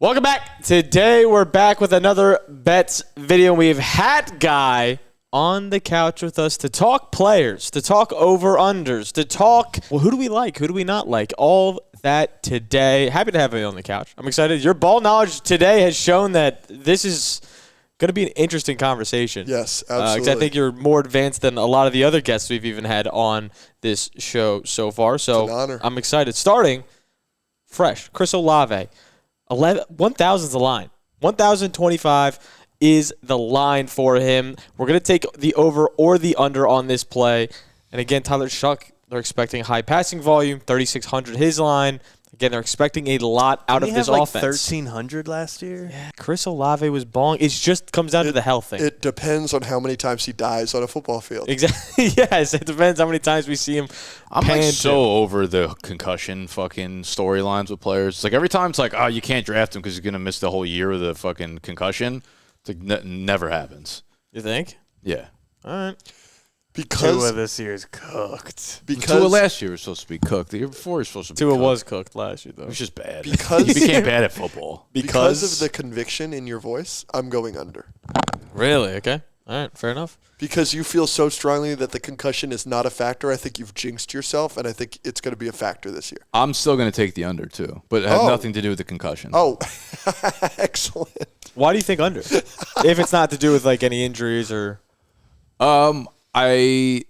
Welcome back. Today we're back with another bets video. We have Hat Guy on the couch with us to talk players, to talk over-unders, to talk, well, who do we like, who do we not like, all that today. Happy to have you on the couch. I'm excited. Your ball knowledge today has shown that this is going to be an interesting conversation. Yes, absolutely. Because I think you're more advanced than a lot of the other guests we've even had on this show so far. So it's an honor. I'm excited. Starting fresh, Chris Olave. 1,000 is the line. 1,025 is the line for him. We're going to take the over or the under on this play. And again, Tyler Shuck, they're expecting high passing volume, 3,600 his line. Again, they're expecting a lot out of this offense. 1,300 last year? Yeah, Chris Olave was balling. It just comes down to the health thing. It depends on how many times he dies on a football field. Exactly. Yes, it depends how many times we see him. I'm like so over the concussion fucking storylines with players. It's like every time it's like, oh, you can't draft him because he's going to miss the whole year with a fucking concussion. It's like never happens. You think? Yeah. All right. Because Tua this year is cooked. Tua last year was supposed to be cooked. The year before he was supposed to be Tua cooked. was cooked last year, though. It was just bad. Because he became bad at football. Because of the conviction in your voice, I'm going under. Really? Okay. All right. Fair enough. Because you feel so strongly that the concussion is not a factor, I think you've jinxed yourself, and I think it's going to be a factor this year. I'm still going to take the under, too, but it has nothing to do with the concussion. Oh, excellent. Why do you think under? If it's not to do with like any injuries or. I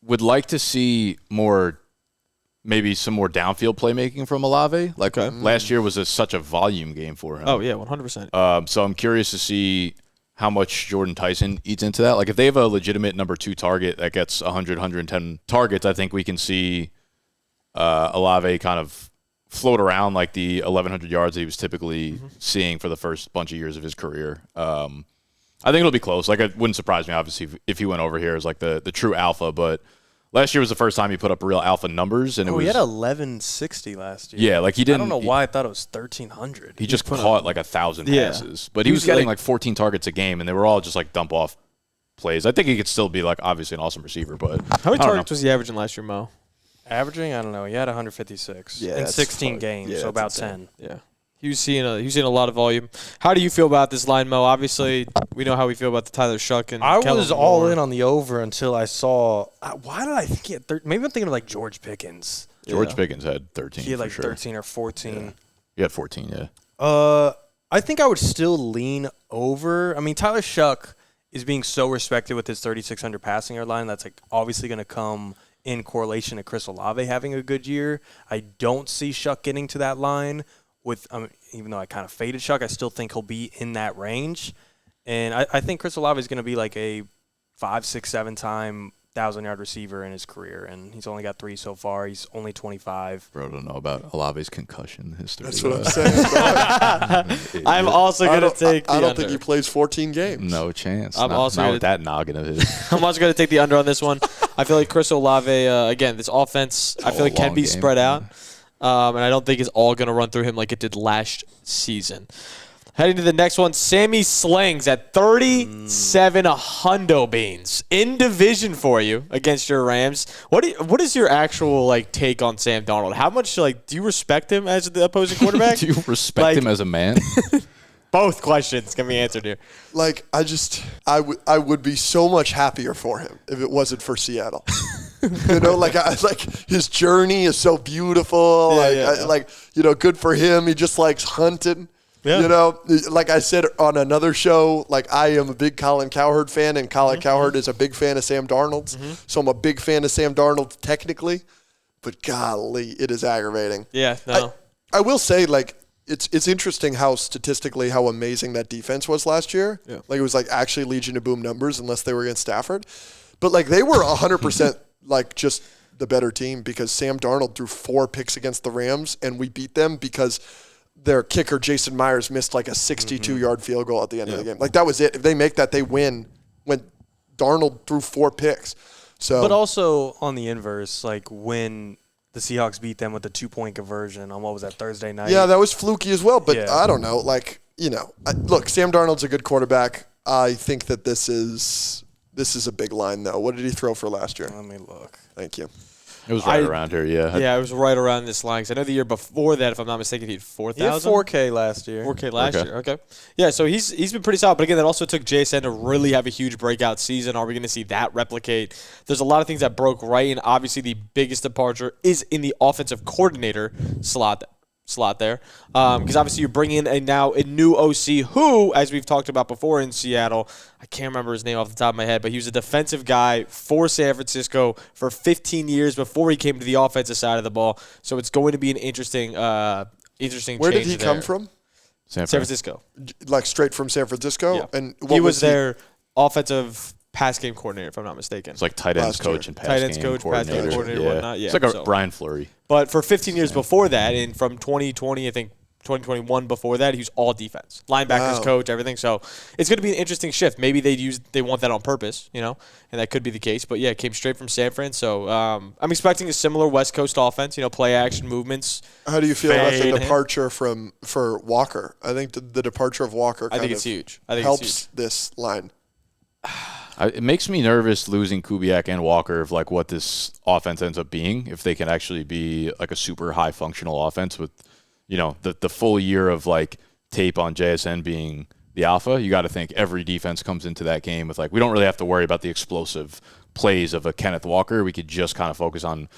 would like to see maybe some more downfield playmaking from Olave. Like last year was such a volume game for him. Oh yeah, 100%. So I'm curious to see how much Jordan Tyson eats into that. Like if they have a legitimate number 2 target that gets 100, 110 targets, I think we can see Olave kind of float around like the 1,100 yards that he was typically seeing for the first bunch of years of his career. I think it'll be close. Like it wouldn't surprise me, obviously, if he went over here as like the true alpha. But last year was the first time he put up real alpha numbers, and he had 1,160 last year. Yeah, like he didn't. I don't know why I thought it was 1,300. He just caught like 1,000 passes, but he was getting like 14 targets a game, and they were all just like dump off plays. I think he could still be like obviously an awesome receiver, but how many targets was he averaging last year, Mo? Averaging, I don't know. He had 156 in 16 games, so about 10. Yeah. He was seeing a lot of volume. How do you feel about this line, Mo? Obviously, we know how we feel about the Tyler Shuck and I Kellen was Moore. all in on the over until I saw. Why did I think he had 13? Maybe I'm thinking of like George Pickens. George Pickens had 13. He had like for sure. 13 or 14. Yeah. He had 14. Yeah. I think I would still lean over. I mean, Tyler Shuck is being so respected with his 3,600 passing yard line. That's like obviously going to come in correlation to Chris Olave having a good year. I don't see Shuck getting to that line. Even though I kind of faded Shuck, I still think he'll be in that range. And I think Chris Olave is going to be like a 5, 6, 7 time 1,000-yard receiver in his career. And he's only got 3 so far. He's only 25. Bro, don't know about Olave's concussion history. That's what I'm saying. I'm also going to take the I don't under. think he plays 14 games. No chance. I'm also not with that noggin of his. I'm also going to take the under on this one. I feel like Chris Olave, again, this offense, I feel like can be spread out. And I don't think it's all going to run through him like it did last season. Heading to the next one, Sammy Slings at 37 hundo beans in division for you against your Rams. What is your actual take on Sam Darnold? How much do you respect him as the opposing quarterback? Do you respect him as a man? Both questions can be answered here. I would be so much happier for him if it wasn't for Seattle. His journey is so beautiful. Good for him. He just likes hunting. Yeah. Like I said on another show, I am a big Colin Cowherd fan, and Colin Cowherd is a big fan of Sam Darnold's. So I'm a big fan of Sam Darnold technically, but golly, it is aggravating. Yeah, no. I will say, it's interesting how statistically how amazing that defense was last year. Yeah. It was actually Legion of Boom numbers unless they were against Stafford. But they were 100% just the better team because Sam Darnold threw 4 picks against the Rams, and we beat them because their kicker, Jason Myers, missed a 62-yard field goal at the end of the game. That was it. If they make that, they win when Darnold threw 4 picks. So, but also on the inverse, when the Seahawks beat them with the 2-point conversion on what was that, Thursday night? Yeah, that was fluky as well. But I don't know. Look, Sam Darnold's a good quarterback. I think that this is a big line, though. What did he throw for last year? Let me look. Thank you. It was right around here, yeah. Yeah, it was right around this line. 'Cause I know the year before that, if I'm not mistaken, he had 4,000. He had 4K last year. 4K last year. Okay. Yeah, so he's been pretty solid. But again, that also took JSN to really have a huge breakout season. Are we going to see that replicate? There's a lot of things that broke right, and obviously the biggest departure is in the offensive coordinator slot there, because obviously you're bringing in now a new OC who, as we've talked about before in Seattle, I can't remember his name off the top of my head, but he was a defensive guy for San Francisco for 15 years before he came to the offensive side of the ball. So it's going to be an interesting Where change did he come from? San Francisco. Like straight from San Francisco? Yeah. And he was their offensive pass game coordinator, if I'm not mistaken. It's like tight ends coach and pass game coordinator. Whatnot. Yeah. It's like a Brian Fleury. But for 15 years before that, and from 2020, I think 2021 before that, he was all defense, linebackers coach, everything. So it's going to be an interesting shift. Maybe they want that on purpose, and that could be the case. But yeah, it came straight from San Fran. So I'm expecting a similar West Coast offense. Play action movements. How do you feel about the departure for Walker? I think the departure of Walker. I think it's huge. I think helps it's huge. This line. It makes me nervous losing Kubiak and Walker of like what this offense ends up being, if they can actually be like a super high functional offense with, the full year of like tape on JSN being the alpha. You got to think every defense comes into that game with like, we don't really have to worry about the explosive plays of a Kenneth Walker. We could just kind of focus on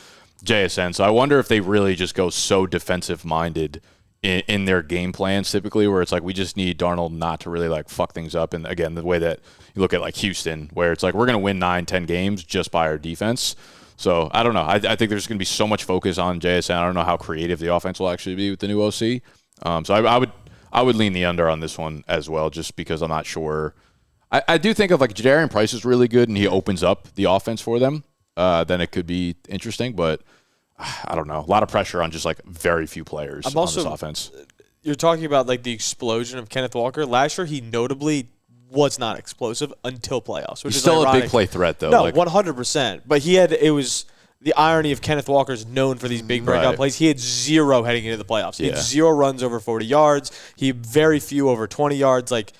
JSN. So I wonder if they really just go so defensive minded in their game plans typically, where it's like we just need Darnold not to really like fuck things up. And again, the way that you look at like Houston, where it's like we're going to win 9-10 games just by our defense. So I don't know. I think there's going to be so much focus on JSN. I don't know how creative the offense will actually be with the new OC. So I would lean the under on this one as well, just because I'm not sure. I do think of like Jadarian Price is really good and he opens up the offense for them. Then it could be interesting, but I don't know. A lot of pressure on just like very few players on this offense. You're talking about like the explosion of Kenneth Walker. Last year, he notably was not explosive until playoffs. Which He's is still ironic. a big play threat, though. No, 100%. But it was the irony of Kenneth Walker's known for these big breakout plays. He had 0 heading into the playoffs. He had 0 runs over 40 yards. He had very few over 20 yards. Like,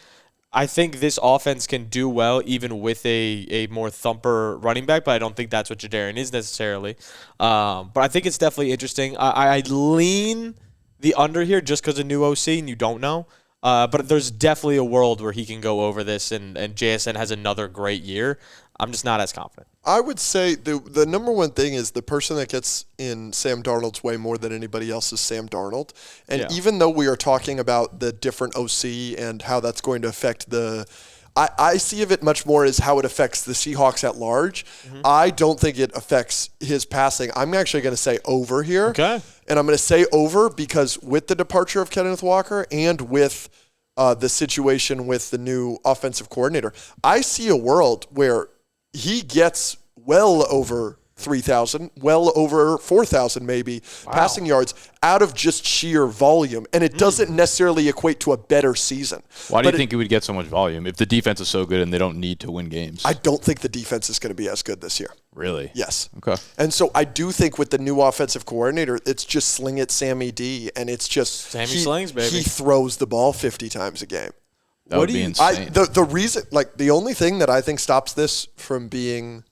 I think this offense can do well even with a more thumper running back, but I don't think that's what Jadarian is necessarily. But I think it's definitely interesting. I lean the under here just because of new OC and you don't know. But there's definitely a world where he can go over this and JSN has another great year. I'm just not as confident. I would say the number one thing is the person that gets in Sam Darnold's way more than anybody else is Sam Darnold. And even though we are talking about the different OC and how that's going to affect I see of it much more as how it affects the Seahawks at large. Mm-hmm. I don't think it affects his passing. I'm actually going to say over here. Okay. And I'm going to say over because with the departure of Kenneth Walker and with the situation with the new offensive coordinator, I see a world where he gets well over 3,000, well over 4,000 maybe passing yards out of just sheer volume. And it doesn't necessarily equate to a better season. Why do you think he would get so much volume if the defense is so good and they don't need to win games? I don't think the defense is going to be as good this year. Really? Yes. Okay. And so I do think with the new offensive coordinator, it's just sling it Sammy D, and it's just slings, baby. He throws the ball 50 times a game. That would be insane. The reason, like the only thing that I think stops this from being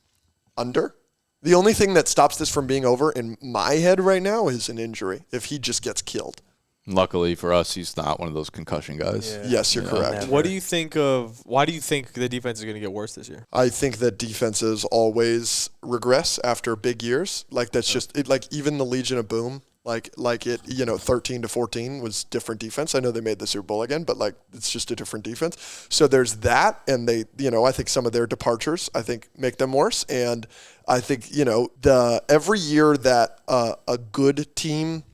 under, the only thing that stops this from being over in my head right now is an injury. If he just gets killed. Luckily for us, he's not one of those concussion guys. Yeah. Yes, you're correct. Why do you think the defense is going to get worse this year? I think that defenses always regress after big years. Like that's just it, like even the Legion of Boom, like it 13-14 was different defense. I know they made the Super Bowl again, but like it's just a different defense. So there's that, and they I think some of their departures I think make them worse. And I think every year that a good team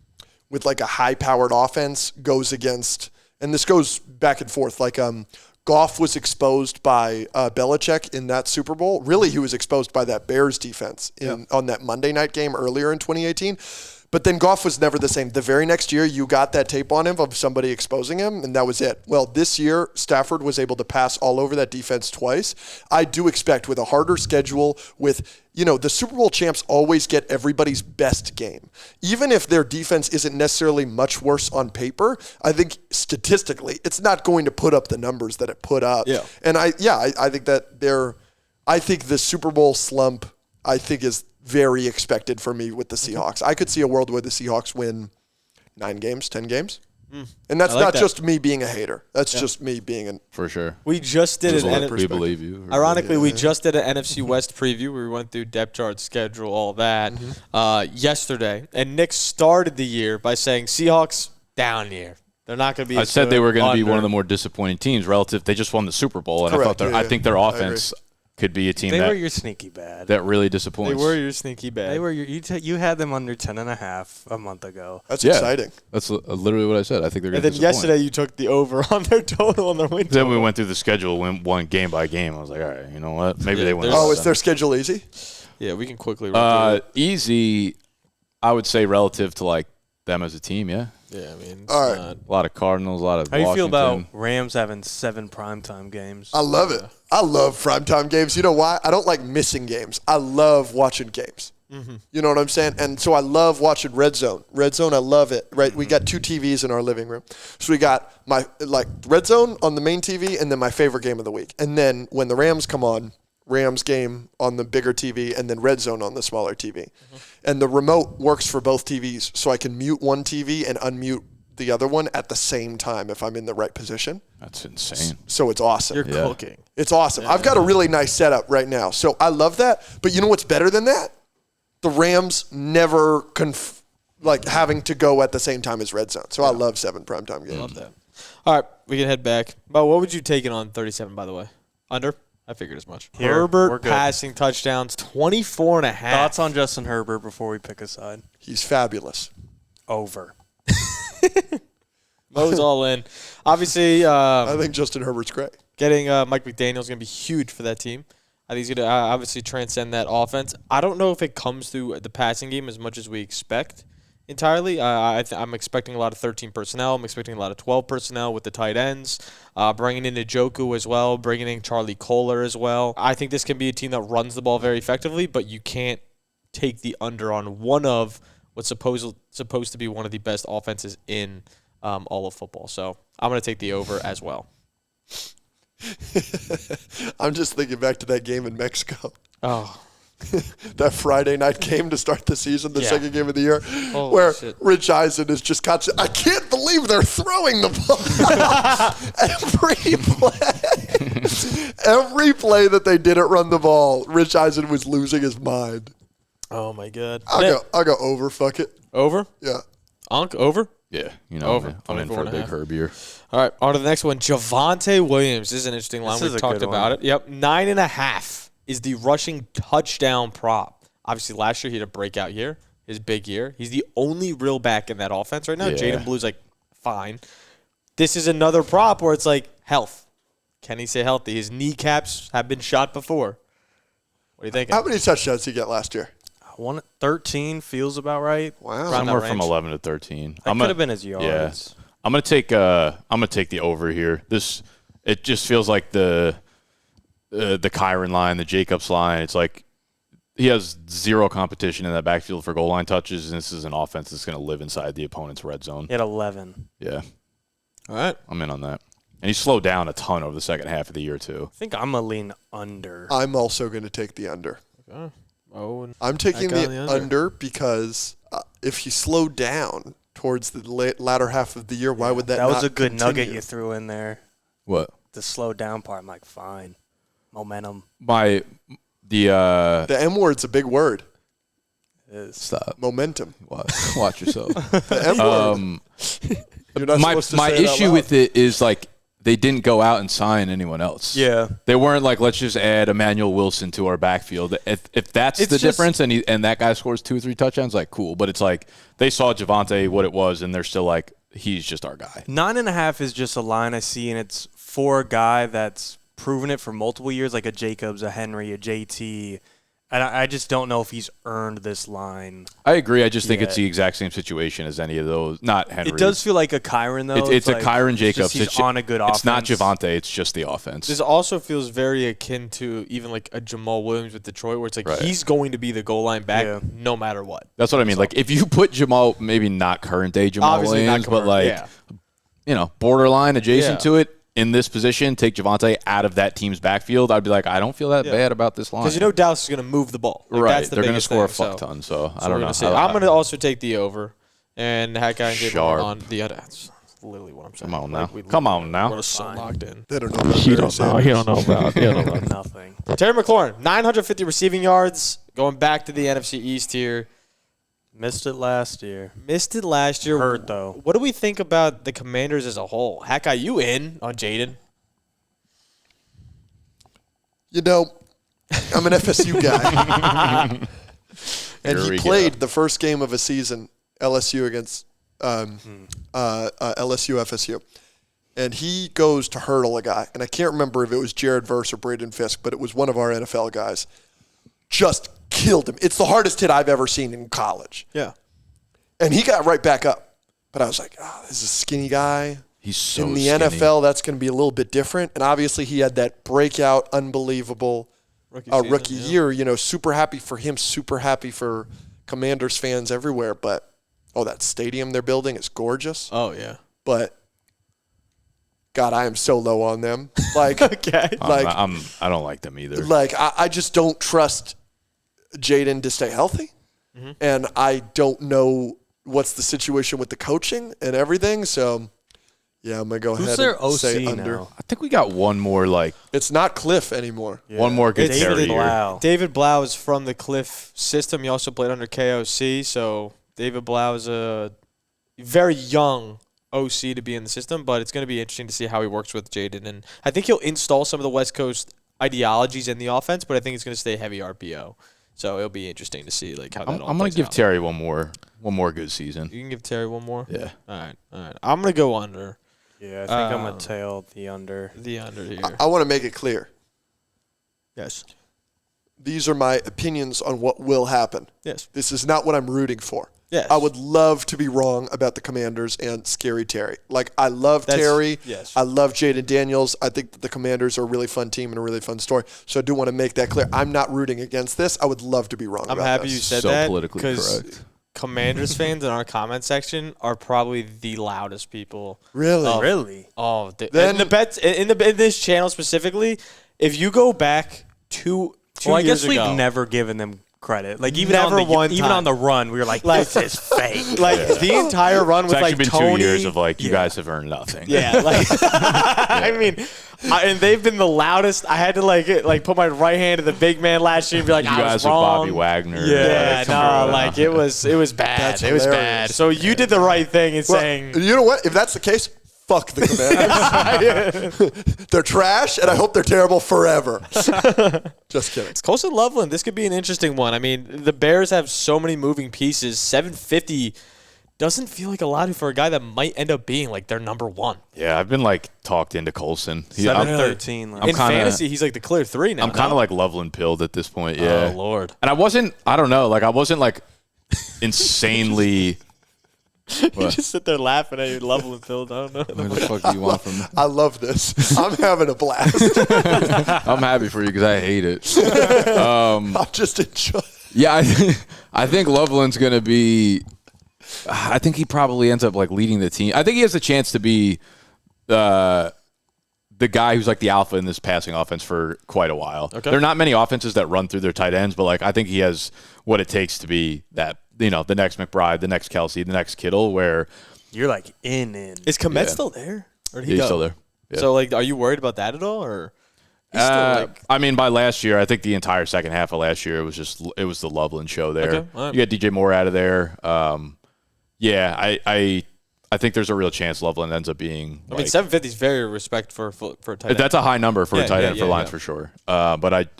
with like a high-powered offense goes against, and this goes back and forth, like Goff was exposed by Belichick in that Super Bowl. Really, he was exposed by that Bears defense on that Monday night game earlier in 2018. But then Goff was never the same. The very next year, you got that tape on him of somebody exposing him, and that was it. Well, this year, Stafford was able to pass all over that defense twice. I do expect with a harder schedule, with, the Super Bowl champs always get everybody's best game. Even if their defense isn't necessarily much worse on paper, I think statistically, it's not going to put up the numbers that it put up. Yeah. And I think that I think the Super Bowl slump, I think, is very expected for me with the Seahawks. I could see a world where the Seahawks win 9 games, 10 games. And that's not just me being a hater. That's just me being an... For sure. We just did We believe you. Ironically, we just did an NFC West preview where we went through depth chart, schedule, all that yesterday. And Nick started the year by saying Seahawks down year. They're not going to be. I said they were going to be one of the more disappointing teams relative. They just won the Super Bowl, and Correct. I think their offense could be a team They were your sneaky bad. that really disappoints. They were your sneaky bad. They were you had them under 10.5 a month ago. That's exciting. That's literally what I said. I think they're going And to then disappoint. yesterday you took the over on their total on their win total. Then we went through the schedule, went one game by game. I was like, all right, you know what? Maybe they win. Oh, is their schedule easy? Yeah, we can quickly run through it. Easy, I would say, relative to like them as a team. Yeah. Yeah, I mean, All right. A lot of Cardinals, a lot of How do you feel about Washington. Rams having 7 primetime games? I love it. I love primetime games. You know why? I don't like missing games. I love watching games. You know what I'm saying? And so I love watching Red Zone. Red Zone, I love it. Right? We got 2 TVs in our living room. So we got my Red Zone on the main TV and then my favorite game of the week. And then when the Rams come on, Rams game on the bigger TV and then Red Zone on the smaller TV. And the remote works for both TVs, so I can mute one TV and unmute the other one at the same time if I'm in the right position. That's insane. So it's awesome. you're cooking. It's awesome. I've got a really nice setup right now. So I love that. But you know what's better than that? The Rams never having to go at the same time as Red Zone. So I love 7 primetime games. Love that. All right, we can head back. But what would you take it on 37, by the way? Under? I figured as much. Here, we're Herbert good. passing touchdowns, 24.5. Thoughts on Justin Herbert before we pick a side? He's fabulous. Over. Mo's all in. Obviously, I think Justin Herbert's great. getting Mike McDaniel is going to be huge for that team. I think he's going to obviously transcend that offense. I don't know if it comes through the passing game as much as we expect entirely. I'm expecting a lot of 13 personnel. I'm expecting a lot of 12 personnel with the tight ends, bringing in Njoku as well, bringing in Charlie Kohler as well. I think this can be a team that runs the ball very effectively, but you can't take the under on one of what's supposed to be one of the best offenses in all of football. So I'm going to take the over as well. I'm just thinking back to that game in Mexico. Oh, That Friday night game to start the season, the second game of the year, Holy where shit. Rich Eisen is just constant. I can't believe they're throwing the ball. Every play that they didn't run the ball, Rich Eisen was losing his mind. oh my God. I'll go over. Fuck it. Over? Yeah. Onk, over? Yeah, you know, Over. I'm in for a big 24.5. Herb here. All right, on to the next one. Javonte Williams. This is an interesting line. This is We've a talked good about one. it. Yep, 9.5 is the rushing touchdown prop. Obviously, last year he had a breakout year, his big year. He's the only real back in that offense right now. Yeah. Jaden Blue's like, fine. This is another prop where it's like, health. Can he stay healthy? His kneecaps have been shot before. What are you thinking? How many touchdowns did he get last year? 13 feels about right. Wow. Around Somewhere that from range. 11 to 13. That could have been his yards. Yeah. I'm gonna take the over here. It just feels like the Kyron line, the Jacobs line. It's like he has zero competition in that backfield for goal line touches, and this is an offense that's going to live inside the opponent's red zone. He had 11. Yeah, All right. I'm in on that. And he slowed down a ton over the second half of the year too. I think I'm going to lean under. I'm also going to take the under. Oh, I'm taking I got the the under because if he slowed down towards the latter half of the year, why would that That was not a good nugget continue? you threw in there. What? The slow down part, I'm like, fine. Momentum The M word's a big word. is. Stop. Momentum. Watch yourself. The M word. You're not supposed to my say it out issue loud. with it is like they didn't go out and sign anyone else. Yeah. They weren't like, let's just add Emmanuel Wilson to our backfield. If that's It's the just- difference and that guy scores 2 or 3 touchdowns, like cool. But it's like they saw Javonte what it was, and they're still like, he's just our guy. 9.5 is just a line I see, and it's for a guy that's proven it for multiple years, like a Jacobs, a Henry, a JT. And I just don't know if he's earned this line. I agree. I just think it's Yeah. the exact same situation as any of those. Not Henry. It does feel like a Kyron, though. It's a like, Kyron Jacobs. He's It's on a good offense. It's not Javonte. It's just the offense. this also feels very akin to even like a Jamal Williams with Detroit, where it's like Right. he's going to be the goal line back Yeah. no matter what. That's what I mean. Like if you put Jamal, maybe not current day Jamal Obviously Williams, not but like yeah. borderline adjacent Yeah. to it. in this position, take Javonte out of that team's backfield, I'd be like, I don't feel that bad about this line. Because Dallas is going to move the ball. Like, right. That's the They're going to score thing, a fuck ton. So I don't know. I'm going to also take the over. And Hack Guy and Jay Sharp. on the other. That's literally what I'm saying. Come on now. We're so locked in. They don't know about He don't know about Nothing. Terry McLaurin, 950 receiving yards, going back to the NFC East here. Missed it last year. Hurt, though. What do we think about the Commanders as a whole? Hack, are you in on Jaden? I'm an FSU guy. And he played go. the first game of a season, LSU against LSU FSU. And he goes to hurdle a guy. And I can't remember if it was Jared Verse or Braden Fisk, but it was one of our NFL guys. Just killed him. It's the hardest hit I've ever seen in college. Yeah. And he got right back up. But I was like, this is a skinny guy. He's so in the skinny. NFL, that's going to be a little bit different. And obviously he had that breakout, unbelievable rookie year. Super happy for him, super happy for Commanders fans everywhere. But, that stadium they're building is gorgeous. Oh, yeah. But, God, I am so low on them. Like, okay. I don't like them either. Like, I just don't trust Jaden to stay healthy. Mm-hmm. And I don't know what's the situation with the coaching and everything. So, yeah, I'm going to go ahead and say under. Now? I think we got one more, It's not Cliff anymore. Yeah. One more good carry here. David Blau is from the Cliff system. He also played under KOC. So, David Blau is a very young OC to be in the system, but it's going to be interesting to see how he works with Jaden. And I think he'll install some of the West Coast ideologies in the offense, but I think it's going to stay heavy RPO. So it'll be interesting to see how that all I'm going to give out. Terry one more good season. You can give Terry one more? Yeah. All right. I'm going to go under. Yeah, I think I'm going to tail the under. The under here. I want to make it clear. Yes. These are my opinions on what will happen. Yes. This is not what I'm rooting for. Yes. I would love to be wrong about the Commanders and Scary Terry. I love Terry. Yes. I love Jaden Daniels. I think that the Commanders are a really fun team and a really fun story. So I do want to make that clear. I'm not rooting against this. I would love to be wrong about this. I'm happy you said so that. Politically correct. Commanders fans in our comment section are probably the loudest people. Really? Really? Oh, then the bets in this channel specifically. If you go back two I years guess we've ago, never given them credit. Even Never on one even time. on the run, we were like, this is fake. the entire run It's with actually been Tony. 2 years of you guys have earned nothing. Yeah, I mean, and they've been the loudest. I had to put my right hand to the big man last year and be like, You I guys was wrong. with Bobby Wagner. Yeah, it was bad. That's it was hilarious. bad. So you did the right thing in saying. You know what? If that's the case, fuck the Commanders. They're trash, and I hope they're terrible forever. Just kidding. It's Colson Loveland. This could be an interesting one. I mean, the Bears have so many moving pieces. 750 doesn't feel like a lot for a guy that might end up being their number one. Yeah, I've been talked into Colson. 7-13. In fantasy, he's the clear 3 now. I'm kind of like Loveland pilled at this point. Yeah. Oh, Lord. And I don't know. I wasn't insanely. You just sit there laughing at your Loveland Phil. I don't know. What the fuck do you want from me? I love this. I'm having a blast. I'm happy for you because I hate it. I'm just enjoying. Yeah, I think Loveland's going to be – I think he probably ends up leading the team. I think he has a chance to be the guy who's the alpha in this passing offense for quite a while. Okay. There are not many offenses that run through their tight ends, but I think he has what it takes to be that – the next McBride, the next Kelsey, the next Kittle, where you're in. Is Komet still there? Or did he he's go? Still there. Yeah. So are you worried about that at all, or? I mean, by last year, I think the entire second half of last year it was the Loveland show there. Okay. Right. You got DJ Moore out of there. Yeah, I think there's a real chance Loveland ends up being. I mean, 750 is very respect for a tight end. That's a high number for a tight end for Lions for sure. But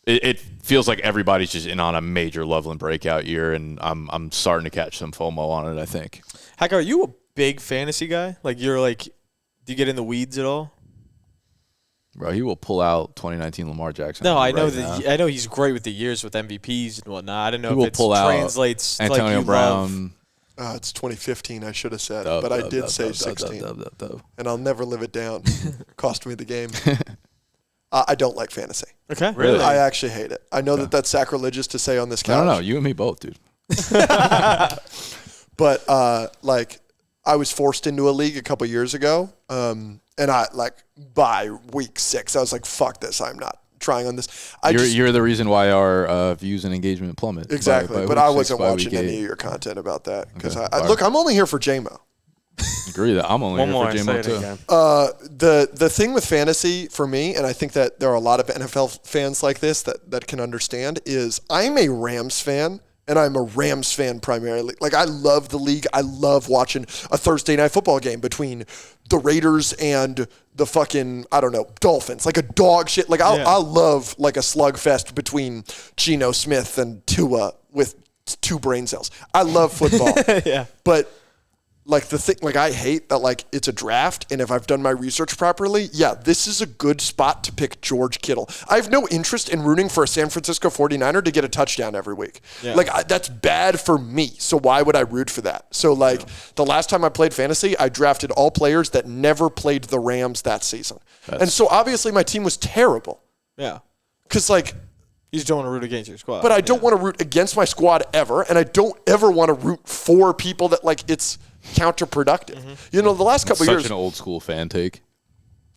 It feels like everybody's just in on a major Loveland breakout year, and I'm starting to catch some FOMO on it, I think. Hack, are you a big fantasy guy? Do you get in the weeds at all? Bro, he will pull out 2019 Lamar Jackson. No, I know now. I know he's great with the years with MVPs and whatnot. I don't know he if it translates to Antonio Brown. It's 2015, I should have said, but I did say 16. And I'll never live it down. Cost me the game. I don't like fantasy. Okay. Really? I actually hate it. I know that that's sacrilegious to say on this couch. No, you and me both, dude. But, I was forced into a league a couple years ago, And by week 6, I was like, fuck this. I'm not trying on this. You're the reason why our views and engagement plummet. Exactly. But I wasn't watching any of your content about that. Because look, I'm only here for J-Mo. Agree that I'm only here for J-Mo too. The thing with fantasy for me, and I think that there are a lot of NFL fans like this that can understand, is I'm a Rams fan. And I'm a Rams fan primarily. Like, I love the league. I love watching a Thursday night football game between the Raiders and the fucking, I don't know, Dolphins. Like a dog shit. Like, I love, like, a slugfest between Geno Smith and Tua with 2 brain cells. I love football. Yeah. But, like, the thing, like, I hate that, like, it's a draft, and if I've done my research properly, this is a good spot to pick George Kittle. I have no interest in rooting for a San Francisco 49er to get a touchdown every week. Yeah. Like, that's bad for me, so why would I root for that? So, like, the last time I played fantasy, I drafted all players that never played the Rams that season. And so, obviously, my team was terrible. Yeah. Because, like, you just don't want to root against your squad. But I don't want to root against my squad ever, and I don't ever want to root for people that, like, it's counterproductive. Mm-hmm. You know, the last couple years. Such an old school fan take.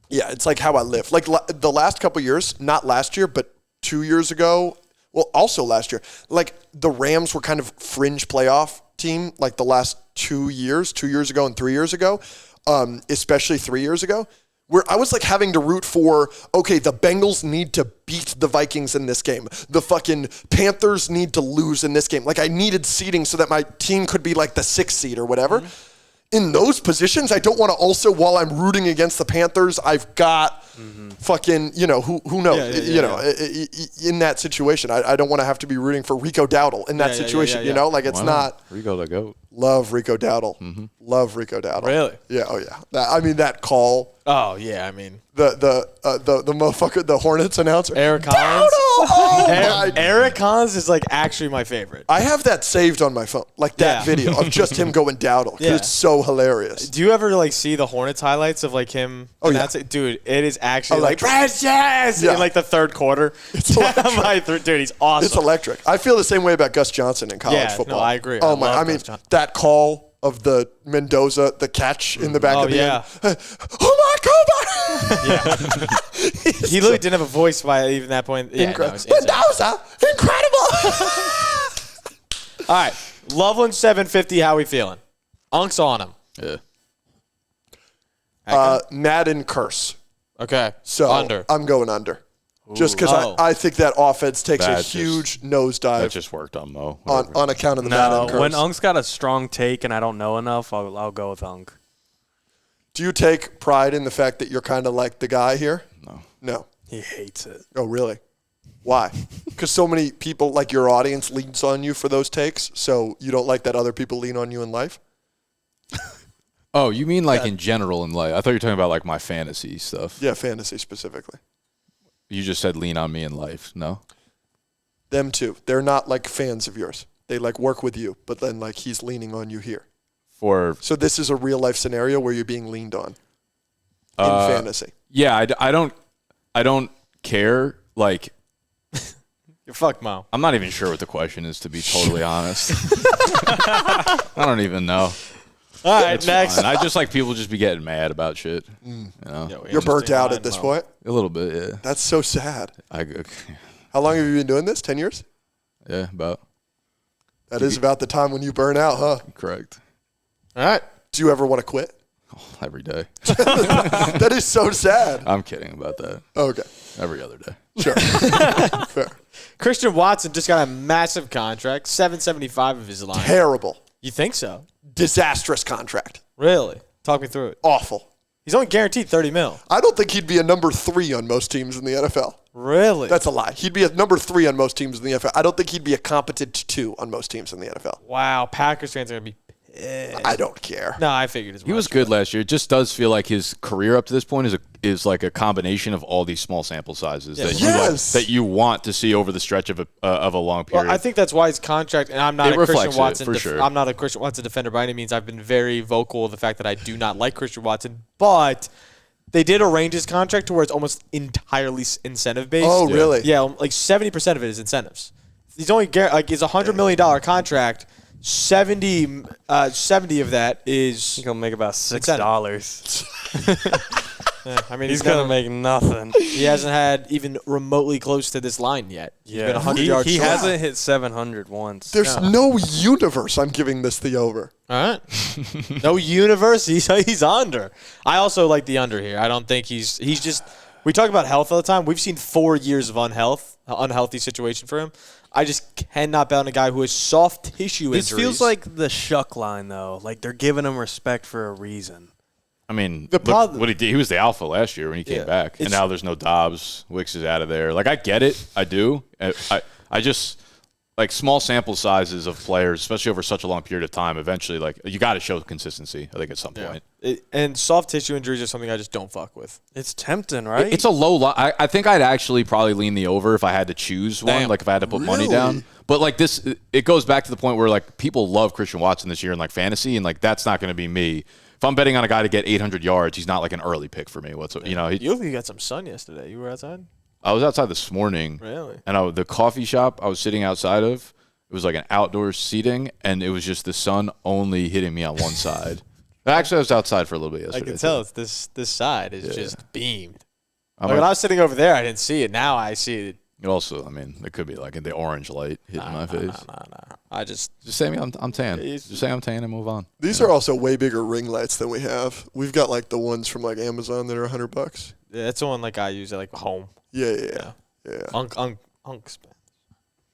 Yeah, it's like how I live. Like the last couple years, not last year, but 2 years ago. Well, also last year. Like the Rams were kind of fringe playoff team. Like the last 2 years ago and 3 years ago, especially 3 years ago, where I was like having to root for, okay, the Bengals need to beat the Vikings in this game. The fucking Panthers need to lose in this game. Like I needed seeding so that my team could be like the 6th seed or whatever. Mm-hmm. In those positions, I don't want to also, while I'm rooting against the Panthers, I've got fucking, you know, who knows, in that situation. I don't want to have to be rooting for Rico Dowdle in that situation, you know? Like it's not. Rico the GOAT. Love Rico Dowdle. Mm-hmm. Love Rico Dowdle. Really? Yeah, oh yeah. I mean, that call. Oh, yeah, I mean. The motherfucker, the Hornets announcer. Eric Collins. Eric Collins is like actually my favorite. I have that saved on my phone, like that video of just him going Dowdle. Yeah. It's so hilarious. Do you ever like see the Hornets highlights of like him? Oh yeah, dude, it is actually like yes, in like the third quarter. It's electric. Dude, he's awesome. It's electric. I feel the same way about Gus Johnson in college football. No, I agree. Oh my, I mean that call of the Mendoza, the catch in the back of the end. Oh my God! Yeah. He literally didn't have a voice by even that point. Yeah, Mendoza, incredible! All right, Loveland 750. How we feeling? Unk's on him. Yeah. Madden curse. Okay. So under. I'm going under. Just because I think that offense takes a huge nosedive. That just worked on Mo. On account of the Madden curse. When Unk's got a strong take and I don't know enough, I'll go with Unk. Do you take pride in the fact that you're kind of like the guy here? No. He hates it. Oh, really? Why? Because so many people, like your audience, leans on you for those takes, so you don't like that other people lean on you in life? Oh, you mean like in general in life? I thought you were talking about like my fantasy stuff. Yeah, fantasy specifically. You just said lean on me in life, no? Them too. They're not like fans of yours. They like work with you, but then like he's leaning on you here. So this is a real life scenario where you're being leaned on in fantasy. Yeah, I don't care. Like, you're fucked, Mo. I'm not even sure what the question is, to be totally honest. I don't even know. All right, next. Fine. I just like people just be getting mad about shit. You know? You're burnt out at this point? A little bit, yeah. That's so sad. How long have you been doing this? 10 years? Yeah, about. That is about the time when you burn out, huh? Correct. All right. Do you ever want to quit? Oh, every day. That is so sad. I'm kidding about that. Okay. Every other day. Sure. Fair. Christian Watson just got a massive contract, $775 of his line. Terrible. You think so? Disastrous contract. Really? Talk me through it. Awful. He's only guaranteed $30 million. I don't think he'd be a number 3 on most teams in the NFL. Really? That's a lie. He'd be a number 3 on most teams in the NFL. I don't think he'd be a competent 2 on most teams in the NFL. Wow. Packers fans are going to be pissed. I don't care. No, I figured as much. He was good last year. It just does feel like his career up to this point is like a combination of all these small sample sizes that you want to see over the stretch of a long period. Well, I think that's why his contract, and I'm not a Christian Watson sure. I'm not a Christian Watson defender by any means. I've been very vocal of the fact that I do not like Christian Watson, but they did arrange his contract to where it's almost entirely incentive based. Oh, really? Yeah, like 70% of it is incentives. He's only it's a $100 million contract. 70 of that is you're gonna make about $6. Yeah, I mean, he's going to make nothing. He hasn't had even remotely close to this line yet. He's been 100 yards He short. hasn't hit 700 once. There's no universe I'm giving this the over. All right. No universe. He's under. I also like the under here. I don't think he's just – we talk about health all the time. We've seen 4 years of unhealthy situation for him. I just cannot bet on a guy who has soft tissue injuries. This feels like the Shuck line, though. Like they're giving him respect for a reason. I mean, what he did, he was the alpha last year when he came back, and now there's no Dobbs. Wicks is out of there. Like, I get it. I do. I just like small sample sizes of players, especially over such a long period of time. Eventually, like you got to show consistency. I think at some point. And soft tissue injuries are something I just don't fuck with. It's tempting, right? It's a low line. I think I'd actually probably lean the over if I had to choose one. Damn. Like if I had to put money down. But like this, it goes back to the point where like people love Christian Watson this year in like fantasy, and like that's not going to be me. If I'm betting on a guy to get 800 yards, he's not like an early pick for me. You got some sun yesterday. You were outside? I was outside this morning. Really? And the coffee shop I was sitting outside of, it was like an outdoor seating, and it was just the sun only hitting me on one side. Actually, I was outside for a little bit yesterday. I can tell it's this side is just beamed. When I was sitting over there, I didn't see it. Now I see it. It also, I mean, it could be like the orange light hitting my face. No. I just say I'm tan. Just say I'm tan and move on. These are also way bigger ring lights than we have. We've got like the ones from like Amazon that are $100. Yeah, that's the one like I use at like home. Yeah. Unks.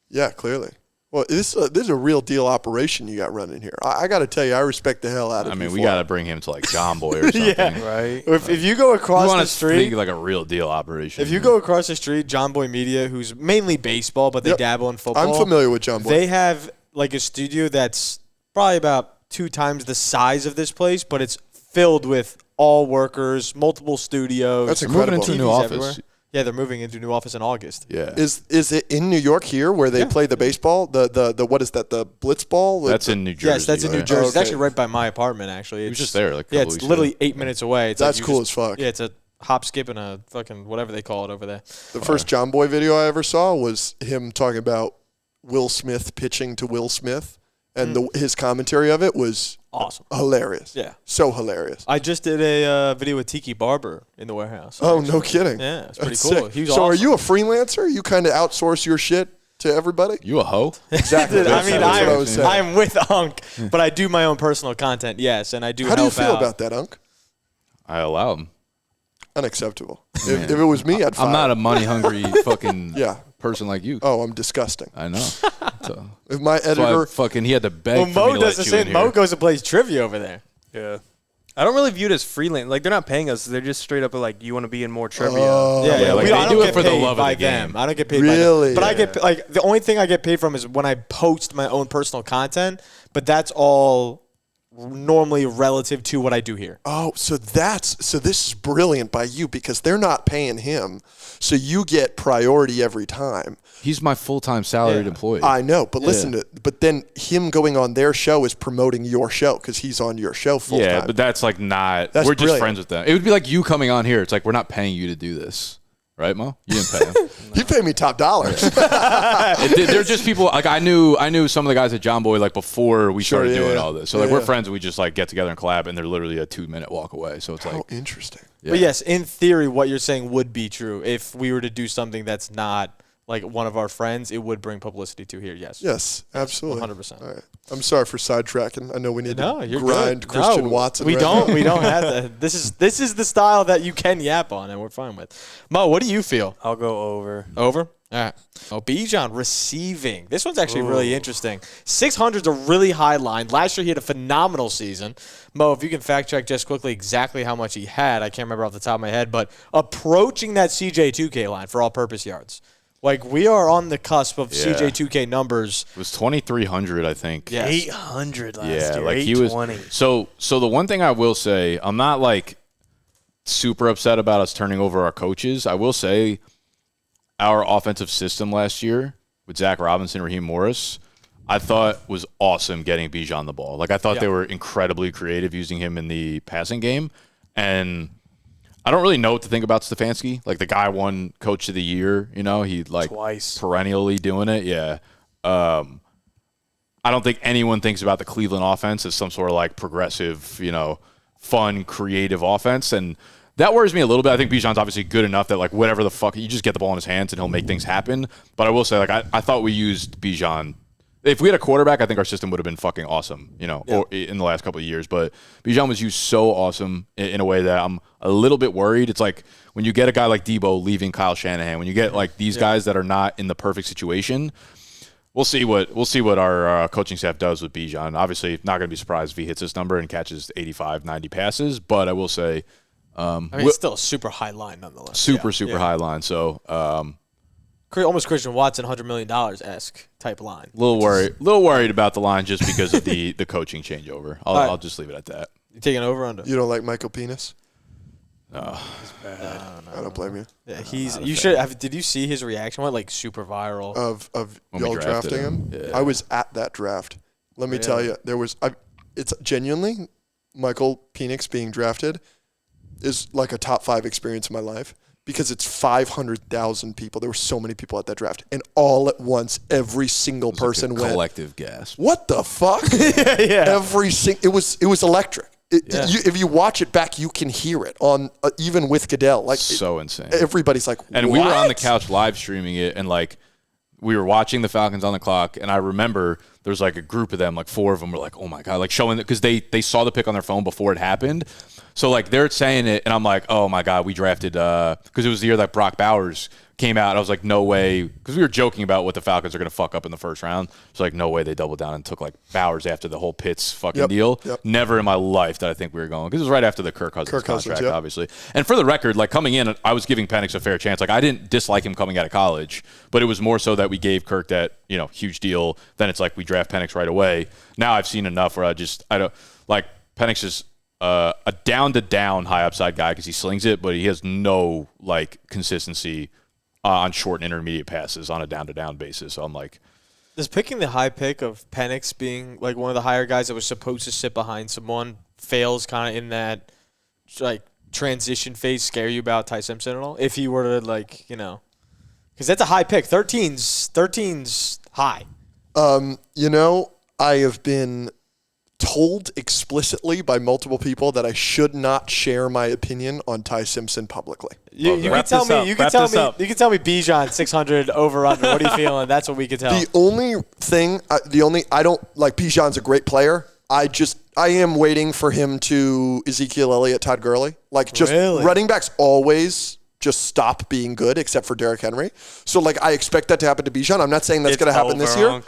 Yeah, clearly. Well, this is a real deal operation you got running here. I got to tell you, I respect the hell out of you. I mean, we got to bring him to like John Boy or something. Right. If you go across the street, think like a real deal operation. If you go across the street, John Boy Media, who's mainly baseball, but they dabble in football. I'm familiar with John Boy. They have like a studio that's probably about 2 times the size of this place, but it's filled with all workers, multiple studios. That's incredible. Moving into a new office. Everywhere. Yeah, they're moving into a new office in August. Yeah. Is it in New York here where they play the baseball? The what is that? The blitz ball? That's in New Jersey. Yes, that's in New Jersey. Oh, okay. It's actually right by my apartment. Actually, He was just there. Like it's literally 8 minutes away. It's That's like cool as fuck. Yeah, it's a hop, skip, and a fucking whatever they call it over there. The first John Boy video I ever saw was him talking about Will Smith pitching to Will Smith, and his commentary of it was awesome, hilarious. Yeah, so hilarious. I just did a video with Tiki Barber in the warehouse. Oh, no kidding. Yeah, it's pretty That's cool. sick. He was so awesome. are you a freelancer? You kind of outsource your shit to everybody? You a hoe? Exactly. I mean, That's what I was saying. I'm with Unk, but I do my own personal content. Yes, and I do. How do you help feel out. about that, Unk? I allow him. Unacceptable. If it was me, I'd fire. I'm not a money hungry fucking person like you. Oh, I'm disgusting. I know. So, If my that's why editor, he had to beg Well, for me Mo to does let the you in same. Mo here. goes and plays trivia over there. Yeah. I don't really view it as freelance. Like, they're not paying us. They're just straight up like, you want to be in more trivia. Yeah, like, I they don't do it get for the paid love of by the game. them. I don't get paid Really? by them. But I get like the only thing I get paid from is when I post my own personal content. But that's all normally relative to what I do here. oh, so this is brilliant by you because they're not paying him, so you get priority every time. He's my full-time salaried employee. I know, but but then him going on their show is promoting your show because he's on your show full time. Yeah, but that's like not. That's we're just brilliant. friends with them. It would be like you coming on here. It's like we're not paying you to do this, right, Mo? You didn't pay him. He paid me top dollars. They're just people. Like I knew some of the guys at John Boy like before we started doing yeah. all this. So like we're friends. And we just like get together and collab, and they're literally a 2-minute walk away. So it's like Oh, interesting. Yeah. But yes, in theory, what you're saying would be true. If we were to do something that's not like one of our friends, it would bring publicity to here. Yes. Yes, absolutely. 100%. All right. I'm sorry for sidetracking. I know we need No, to you're grind good. Christian No, Watson. We right don't. now. We don't have that. This is the style that you can yap on, and we're fine with. Mo, what do you feel? I'll go over. Over? All right. Oh, Bijan receiving. This one's actually really interesting. 600's a really high line. Last year he had a phenomenal season. Mo, if you can fact check just quickly exactly how much he had, I can't remember off the top of my head, but approaching that CJ2K line for all-purpose yards. Like, we are on the cusp of CJ2K numbers. it was 2,300, I think. Yes. 800 last year. like he was. 820. So the one thing I will say, I'm not like super upset about us turning over our coaches. I will say our offensive system last year with Zach Robinson, Raheem Morris, I thought was awesome getting Bijan the ball. Like I thought they were incredibly creative using him in the passing game. And I don't really know what to think about Stefanski. Like the guy won Coach of the Year, he like Twice. perennially doing it. Yeah. I don't think anyone thinks about the Cleveland offense as some sort of like progressive, fun, creative offense. And That worries me a little bit. I think Bijan's obviously good enough that, like, whatever the fuck, you just get the ball in his hands and he'll make things happen. But I will say, like, I thought we used Bijan. If we had a quarterback, I think our system would have been fucking awesome, or in the last couple of years. But Bijan was used so awesome in a way that I'm a little bit worried. It's like when you get a guy like Debo leaving Kyle Shanahan, when you get, like, these guys that are not in the perfect situation, we'll see what our coaching staff does with Bijan. Obviously, not going to be surprised if he hits this number and catches 85, 90 passes. But I will say, it's still a super high line nonetheless. Super high line. So almost Christian Watson, $100 million esque type line. Little worried about the line just because of the coaching changeover. I'll just leave it at that. You taking over under? You don't like Michael Penis? No. He's bad. I don't blame you. Yeah, you should have. Did you see his reaction? Went like super viral Of When we y'all drafted drafting him? him. Yeah. I was at that draft. Let me tell you, it's genuinely Michael Penix being drafted is like a top 5 experience in my life because it's 500,000 people. There were so many people at that draft, and all at once, every single person went. Collective gasp. What the fuck? It was electric. If you watch it back, you can hear it on even with Goodell. Like so insane. Everybody's like, and what? we were on the couch live streaming it, and like we were watching the Falcons on the clock, and I remember there was like a group of them, like 4 of them were like, oh my God, like showing it because they saw the pick on their phone before it happened. So like they're saying it, and I'm like, oh my God, we drafted because it was the year that Brock Bowers came out. I was like, no way, because we were joking about what the Falcons are going to fuck up in the first round. It's like, no way they doubled down and took like Bowers after the whole Pitts fucking deal. Yep. Never in my life did I think we were going, because it was right after the Kirk Cousins contract, yep. obviously. And for the record, like coming in, I was giving Penix a fair chance. Like I didn't dislike him coming out of college, but it was more so that we gave Kirk that, huge deal. Then it's like we draft Penix right away. Now I've seen enough where I don't like Penix is a down-to-down high upside guy because he slings it, but he has no like consistency on short and intermediate passes on a down-to-down basis. So I'm like, does picking the high pick of Penix being like one of the higher guys that was supposed to sit behind someone fails kind of in that like transition phase scare you about Ty Simpson at all? If he were to like, because that's a high pick. 13's high. I have been told explicitly by multiple people that I should not share my opinion on Ty Simpson publicly. You can tell me. You can tell me Bijan 600 over under. What are you feeling? That's what we can tell. I don't like Bijan's a great player. I am waiting for him to Ezekiel Elliott, Todd Gurley. Like just really? Running backs always just stop being good except for Derrick Henry. So like I expect that to happen to Bijan. I'm not saying that's going to happen this year. I'm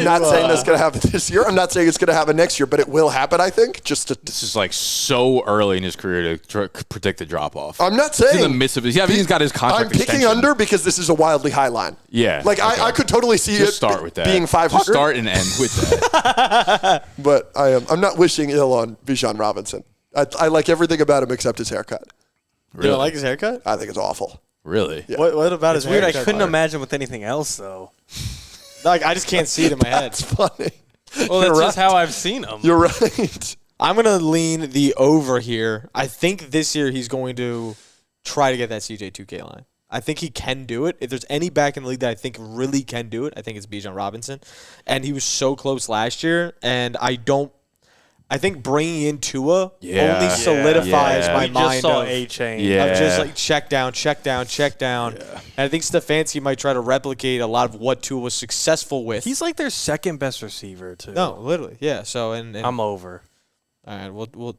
not saying that's going to happen this year. I'm not saying it's going to happen next year, but it will happen, I think. This is like so early in his career to predict the drop off. I'm not saying he's in the midst of his. Yeah, he's got his contract. I'm picking extension. under because this is a wildly high line. Yeah, like okay. I could totally see just start with that. Being 500. Just start and end with that. But I'm not wishing ill on Bijan Robinson. I like everything about him except his haircut. Really? You don't like his haircut? I think it's awful. Really? Yeah. What about his haircut? Weird. I couldn't imagine with anything else though. Like I just can't see it in my head. That's funny. Well, that's just how I've seen him. You're right. I'm going to lean the over here. I think this year he's going to try to get that CJ2K line. I think he can do it. If there's any back in the league that I think really can do it, I think it's Bijan Robinson. And he was so close last year, and I think bringing in Tua only solidifies my we mind just saw of A-chain. of just like check down. Yeah. And I think Stefanski might try to replicate a lot of what Tua was successful with. He's like their second best receiver too. No, literally, yeah. So and I'm over. All right,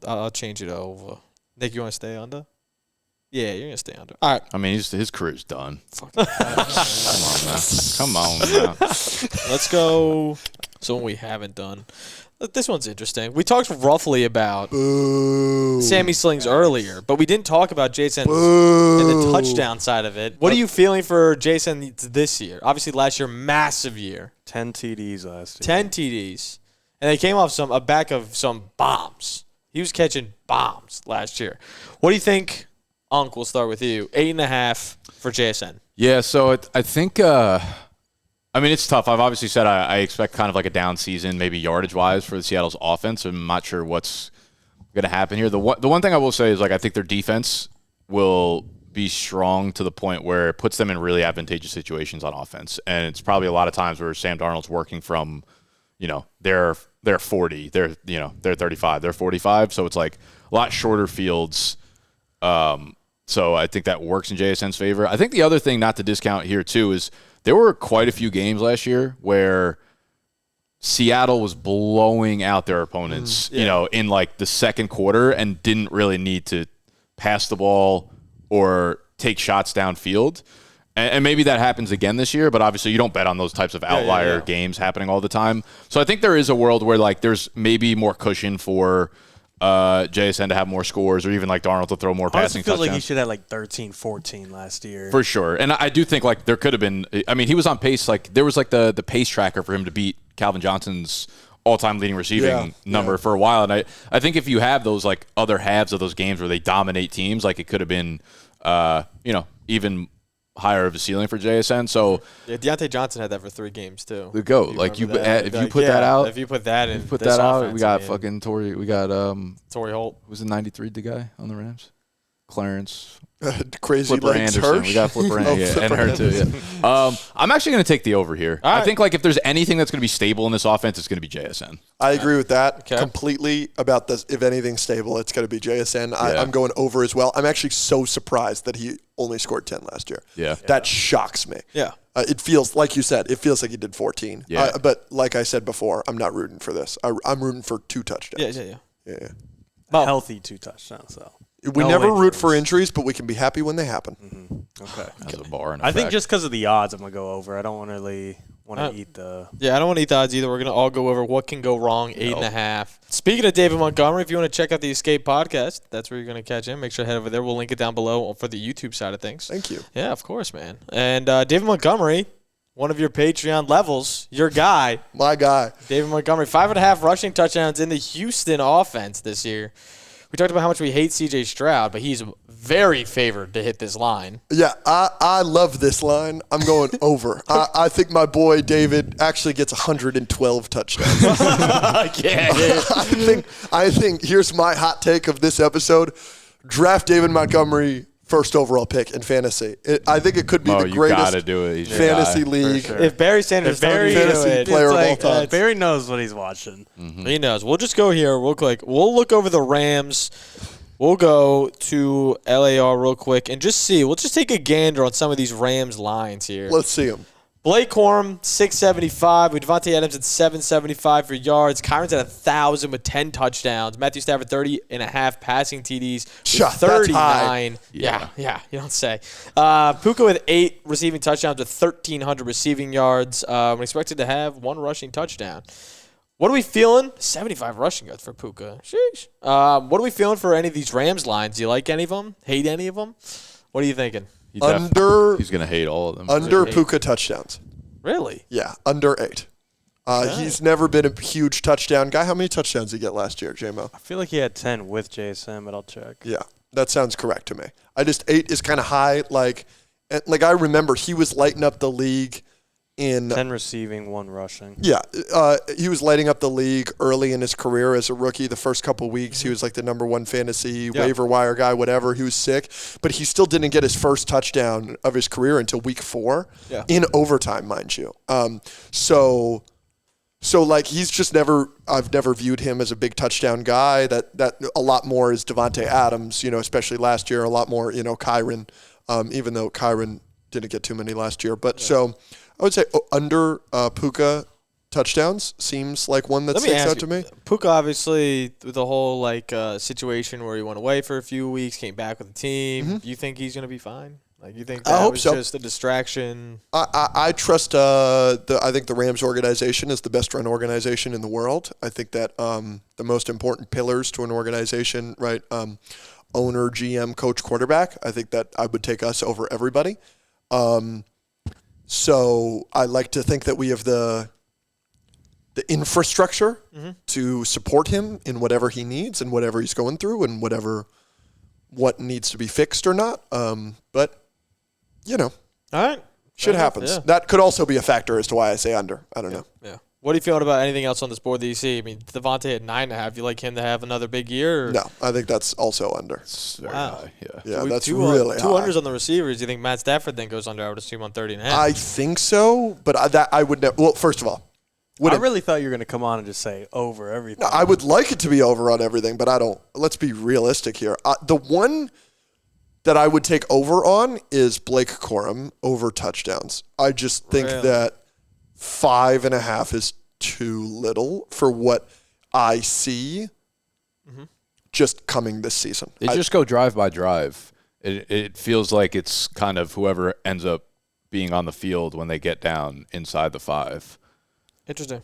I'll change it over. Nick, you want to stay under? Yeah, you're gonna stay under. All right. I mean, his career's done. Fuck. Come on, man. Let's go. Something we haven't done. This one's interesting. We talked roughly about Sammy Slings earlier, but we didn't talk about Jason and the touchdown side of it. What are you feeling for Jason this year? Obviously, last year, massive year. 10 TDs last year. 10 TDs. And they came off a back of some bombs. He was catching bombs last year. What do you think, Unc? We'll start with you. 8.5 for JSN. Yeah, so I think I mean, it's tough. I've obviously said I expect kind of like a down season, maybe yardage-wise, for the Seattle's offense. I'm not sure what's going to happen here. The one thing I will say is, like, I think their defense will be strong to the point where it puts them in really advantageous situations on offense. And it's probably a lot of times where Sam Darnold's working from, they're 40, they're 35, they're 45. So it's like a lot shorter fields So I think that works in JSN's favor. I think the other thing not to discount here, too, is there were quite a few games last year where Seattle was blowing out their opponents, in like the second quarter and didn't really need to pass the ball or take shots downfield. And maybe that happens again this year, but obviously you don't bet on those types of outlier games happening all the time. So I think there is a world where like there's maybe more cushion for JSN to have more scores, or even like Darnold to throw more passing touchdowns. I feel like he should have like 13, 14 last year. For sure. And I do think like there could have been, I mean, he was on pace. Like there was like the pace tracker for him to beat Calvin Johnson's all-time leading receiving number for a while. And I think if you have those like other halves of those games where they dominate teams, like it could have been, even higher of a ceiling for JSN. So Deontay Johnson had that for 3 games too. The GOAT. Like if you put that out, if you put that in, put that out, we got fucking Torrey. We got Torrey Holt. Was it 93 the guy on the Rams? Clarence. Crazy Flipper legs Anderson. Hirsch. We got Flipper Anderson and her too. Yeah. I'm actually going to take the over here. I think like if there's anything that's going to be stable in this offense, it's going to be JSN. I agree with that completely. About this, if anything's stable, it's going to be JSN. I'm going over as well. I'm actually so surprised that he only scored 10 last year. Yeah, that shocks me. Yeah, it feels like you said. It feels like he did 14. Yeah, but like I said before, I'm not rooting for this. I'm rooting for 2 touchdowns. Yeah. Healthy 2 touchdowns though. We never root for injuries, but we can be happy when they happen. Mm-hmm. Okay. That's a bar. I think just because of the odds, I'm going to go over. I don't want to really eat the... Yeah, I don't want to eat the odds either. We're going to all go over what can go wrong, 8.5. Speaking of David Montgomery, if you want to check out the Escape podcast, that's where you're going to catch him. Make sure to head over there. We'll link it down below for the YouTube side of things. Thank you. Yeah, of course, man. And David Montgomery, one of your Patreon levels, your guy. My guy. David Montgomery, 5.5 rushing touchdowns in the Houston offense this year. We talked about how much we hate C.J. Stroud, but he's very favored to hit this line. Yeah, I love this line. I'm going over. I think my boy David actually gets 112 touchdowns. I think here's my hot take of this episode. Draft David Montgomery first overall pick in fantasy. I think it could be the greatest fantasy league. Sure. If Barry Sanders fantasy player of all time. Barry knows what he's watching. Mm-hmm. He knows. We'll just go here real quick. We'll look over the Rams. We'll go to LAR real quick and just see. We'll just take a gander on some of these Rams lines here. Let's see them. Blake Corum, 675. With Devontae Adams at 775 for yards. Kyron's at 1,000 with 10 touchdowns. Matthew Stafford, 30.5 passing TDs. With 39. Yeah, you don't say. Puka with 8 receiving touchdowns with 1,300 receiving yards. We're expected to have 1 rushing touchdown. What are we feeling? 75 rushing yards for Puka. Sheesh. What are we feeling for any of these Rams lines? Do you like any of them? Hate any of them? What are you thinking? He's going to hate all of them. Under Puka touchdowns. Really? Yeah, under 8. He's never been a huge touchdown guy. How many touchdowns did he get last year, J-Mo? I feel like he had 10 with JSM, but I'll check. Yeah, that sounds correct to me. 8 is kind of high. Like I remember he was lighting up the league in 10 receiving, 1 rushing. Yeah, he was lighting up the league early in his career as a rookie. The first couple weeks, he was like the number 1 fantasy waiver wire guy, whatever. He was sick, but he still didn't get his first touchdown of his career until week 4 in overtime, mind you. So like he's just never. I've never viewed him as a big touchdown guy. That a lot more is Devontae Adams, especially last year. A lot more, Kyron, even though Kyron didn't get too many last year, but so. I would say under Puka touchdowns seems like one that sticks out to me. Puka, obviously, with the whole situation where he went away for a few weeks, came back with the team. Mm-hmm. You think he's going to be fine? Like you think that was just a distraction? I trust. I think the Rams organization is the best run organization in the world. I think that the most important pillars to an organization, right? Owner, GM, coach, quarterback. I think that I would take us over everybody. So I like to think that we have the infrastructure to support him in whatever he needs and whatever he's going through and what needs to be fixed or not. But, all right. Shit happens. Yeah. That could also be a factor as to why I say under. I don't know. Yeah. What are you feeling about anything else on this board that you see? I mean, Devontae at 9.5. You like him to have another big year? Or? No, I think that's also under. Wow. Yeah, so that's really high. 2 unders on the receivers. Do you think Matt Stafford then goes under? I would assume on 30.5. I think so, but I would never. Well, first of all, I really thought you were going to come on and just say over everything. No, I would like it to be over on everything, but I don't. Let's be realistic here. The one that I would take over on is Blake Corum over touchdowns. I just think that 5.5 is too little for what I see just coming this season. They just go drive by drive. It feels like it's kind of whoever ends up being on the field when they get down inside the 5. Interesting.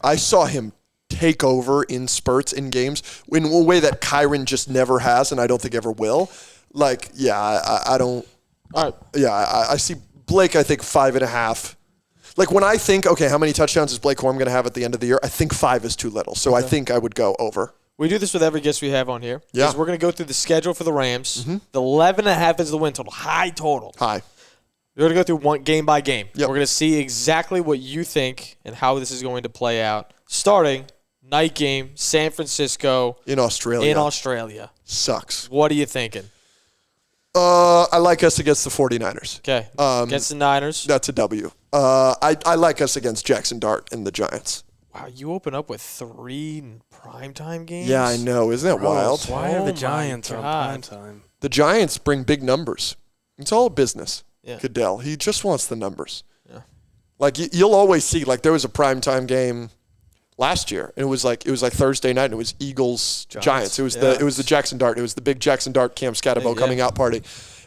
I saw him take over in spurts in games in a way that Kyron just never has, and I don't think ever will. Like, I don't. All right. I see Blake. I think 5.5. Like when I think, okay, how many touchdowns is Blake Corum going to have at the end of the year? I think 5 is too little. So I think I would go over. We do this with every guest we have on here. Yeah. Because we're going to go through the schedule for the Rams. The 11.5 is the win total. High total. High. We're going to go through one game by game. Yep. We're going to see exactly what you think and how this is going to play out. Starting night game, San Francisco. In Australia. Sucks. What are you thinking? I like us against the 49ers. Okay. Against the Niners. That's a W. I like us against Jackson Dart and the Giants. Wow, you open up with 3 primetime games? Yeah, I know. Isn't that wild? Why are the Giants on primetime? The Giants bring big numbers. It's all business. Yeah. Goodell. He just wants the numbers. Yeah. Like you'll always see. Like there was a primetime game last year, and it was like Thursday night, and it was Eagles Giants. It was the Jackson Dart. It was the big Jackson Dart Cam Scatterbo coming out party,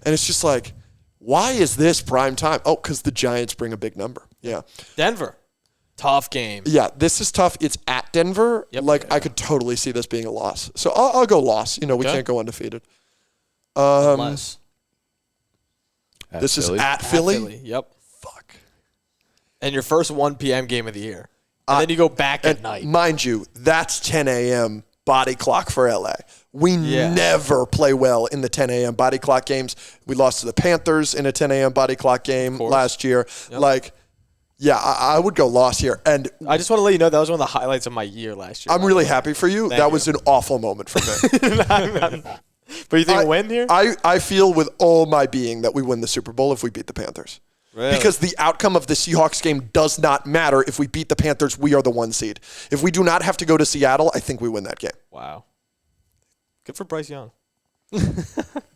and it's just like, why is this prime time? Oh, because the Giants bring a big number. Yeah. Denver. Tough game. Yeah, this is tough. It's at Denver. Yep. Like I could totally see this being a loss. So I'll go loss. You know, we can't go undefeated. This is at Philly. Yep. Fuck. And your first 1 p.m. game of the year. And then you go back at night. Mind you, that's 10 a.m. body clock for LA. We never play well in the 10 a.m. body clock games. We lost to the Panthers in a 10 a.m. body clock game last year. Yep. Like, I would go loss here. And I just want to let you know that was one of the highlights of my year last year. I'm really happy for you. That was an awful moment for me. But you think win here? I feel with all my being that we win the Super Bowl if we beat the Panthers. Really? Because the outcome of the Seahawks game does not matter. If we beat the Panthers, we are the 1 seed. If we do not have to go to Seattle, I think we win that game. Wow. Good for Bryce Young.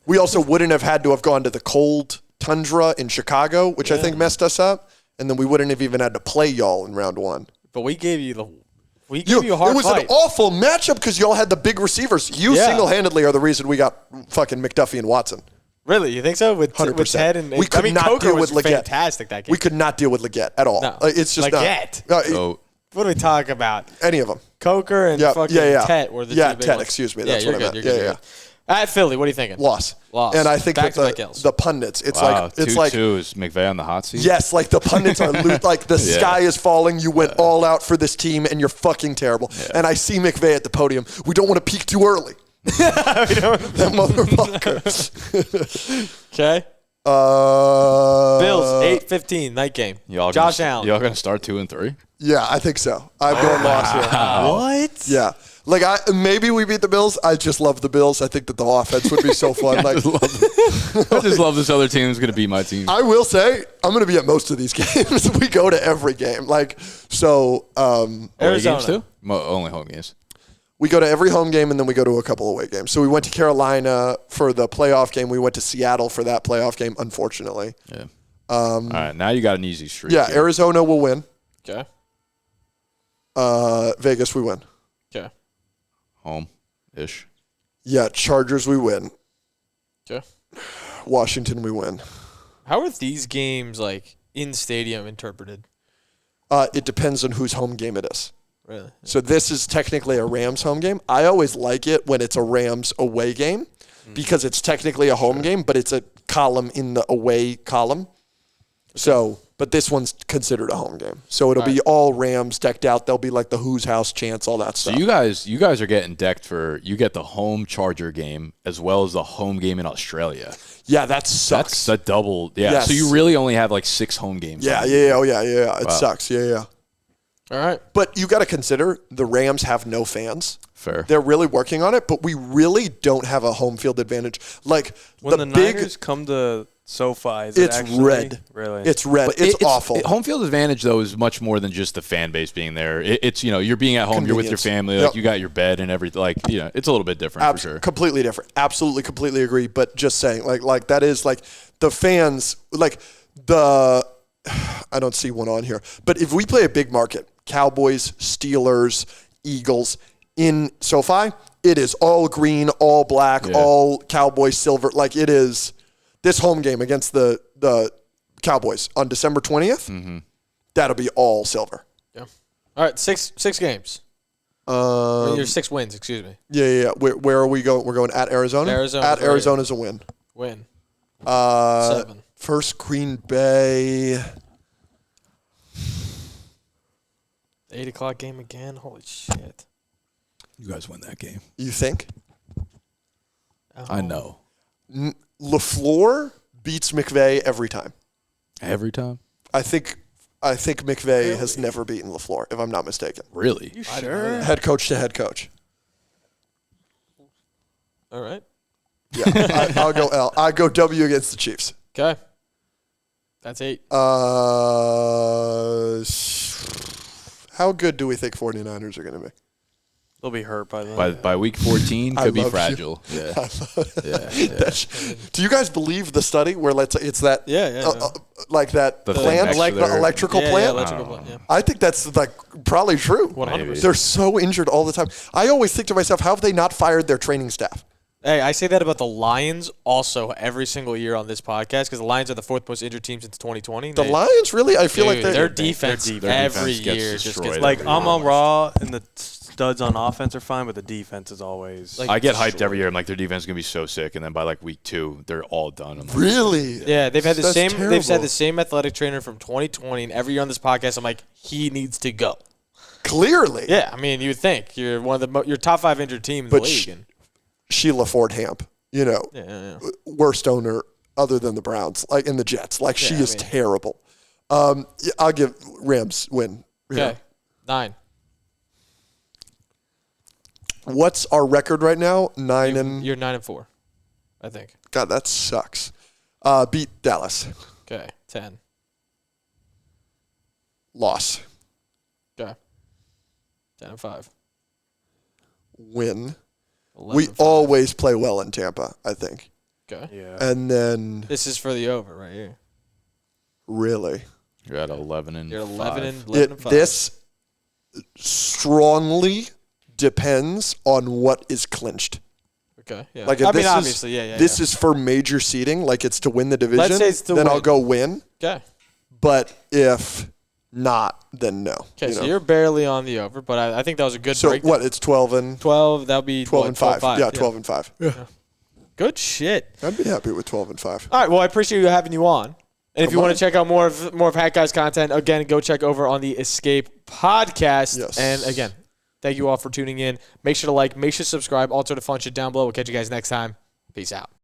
We also wouldn't have had to have gone to the cold tundra in Chicago, which I think messed us up. And then we wouldn't have even had to play y'all in round 1. But we gave you a hard It was fight. an awful matchup because y'all had the big receivers. You single-handedly are the reason we got fucking McDuffie and Watson. Really? You think so? With 100%. With Ted and we could not Coker deal was with Leggett. Fantastic that game. We could not deal with Leggett at all. No. It's just Leggett. not. What are we talking about? Any of them. Coker and fucking Ted were the two big Ted, ones. excuse me. That's what I meant. You're good. At Philly, what are you thinking? Loss. And I think that the pundits, it's like 2-2 is McVay on the hot seat. Yes, like the pundits are like the sky is falling. You went all out for this team, and you're fucking terrible. Yeah. And I see McVay at the podium. We don't want to peak too early. That motherfucker. Okay. Bills 8:15 night game. Josh Allen. Y'all gonna start 2-3? Yeah, I think so. I'm going loss here. What? Yeah. Like maybe we beat the Bills. I just love the Bills. I think that the offense would be so fun. I just love this other team who's going to beat my team. I will say I'm going to be at most of these games. We go to every game. Arizona games too? Only home games. We go to every home game and then we go to a couple away games. So we went to Carolina for the playoff game. We went to Seattle for that playoff game. Unfortunately. Yeah. All right. Now you got an easy streak. Yeah. Here. Arizona will win. Okay. Vegas we win. Okay. Home-ish. Yeah, Chargers we win. Okay. Washington we win. How are these games in stadium interpreted? It depends on whose home game it is. Really? So this is technically a Rams home game. I always like it when it's a Rams away game because it's technically a home game, but it's a column in the away column. So, but this one's considered a home game. So it'll be all Rams decked out. There'll be the Who's House chants, all that stuff. So you guys are getting decked you get the home Charger game as well as the home game in Australia. Yeah, that sucks. That's a double. Yeah. Yes. So you really only have 6 home games. Yeah. It sucks. Yeah. All right. But you got to consider the Rams have no fans. Fair. They're really working on it, but we really don't have a home field advantage. Like when the Niners come to SoFi, it's red. Really? It's red. It's awful. Home field advantage, though, is much more than just the fan base being there. It's, you're being at home, you're with your family, like you got your bed and everything. Like, it's a little bit different for sure. Completely different. Absolutely, completely agree. But just saying, like that is like the fans, like the, I don't see one on here. But if we play a big market, Cowboys, Steelers, Eagles, in SoFi, it is all green, all black, all Cowboys silver. Like it is this home game against the Cowboys on December 20th. Mm-hmm. That'll be all silver. Yeah. All right, six games. Your 6 wins, excuse me. Yeah. Where are we going? We're going at Arizona. At Arizona's a win. Win. 7. First Green Bay. 8 o'clock game again. Holy shit. You guys win that game. You think? Oh. I know. LaFleur beats McVay every time. Every time? I think McVay has never beaten LaFleur, if I'm not mistaken. Really? You sure? Head coach to head coach. All right. Yeah, I'll go L. I go W against the Chiefs. Okay. That's 8. How good do we think 49ers are going to be? They'll be hurt by then. By week 14, could be fragile. You. Yeah. Yeah. Do you guys believe the study where it's that like that the plant, the electrical plant? Yeah, electrical plant. Yeah. I think that's like probably true. 100%. They're so injured all the time. I always think to myself, how have they not fired their training staff? Hey, I say that about the Lions also every single year on this podcast because the Lions are the 4th most injured team since 2020. The Lions, really? I feel like their defense every year just gets like Amon-Ra and the studs on offense are fine, but the defense is always. I get hyped every year. I'm like, their defense is gonna be so sick, and then by like week 2, they're all done. I'm like, really? Yeah, they've had the same. Terrible. They've had the same athletic trainer from 2020, and every year on this podcast, I'm like, he needs to go. Clearly. Yeah, I mean, you would think you're one of the your top 5 injured team in the league. Sheila Ford Hamp, worst owner other than the Browns, like in the Jets. Like she is terrible. I'll give Rams win. Okay, 9. What's our record right now? 9 You're 9-4, I think. God, that sucks. Beat Dallas. Okay, 10. Loss. Okay, 10-5. Win. 11-5. We always play well in Tampa, I think. Okay. Yeah. And then This is for the over right here. really, you're at 11 and You're 11 5. and 5. this strongly depends on what is clinched. Okay. Yeah. Like if this obviously, This is for major seeding, like it's to win the division. Let's say it's to then win. I'll go win. Okay. But if not, then no. Okay, so you're barely on the over, but I think that was a good so breakdown. what? It's 12 and 12. That would be 12 and 5. 5. Yeah, 12 and 5. Yeah. Good shit. I'd be happy with 12 and 5. All right. Well, I appreciate you having you on. And if you want to check out more of Hat Guys content, again, go check over on the Escape podcast. Yes. And again, thank you all for tuning in. Make sure to like, make sure to subscribe, all sort of fun shit down below. We'll catch you guys next time. Peace out.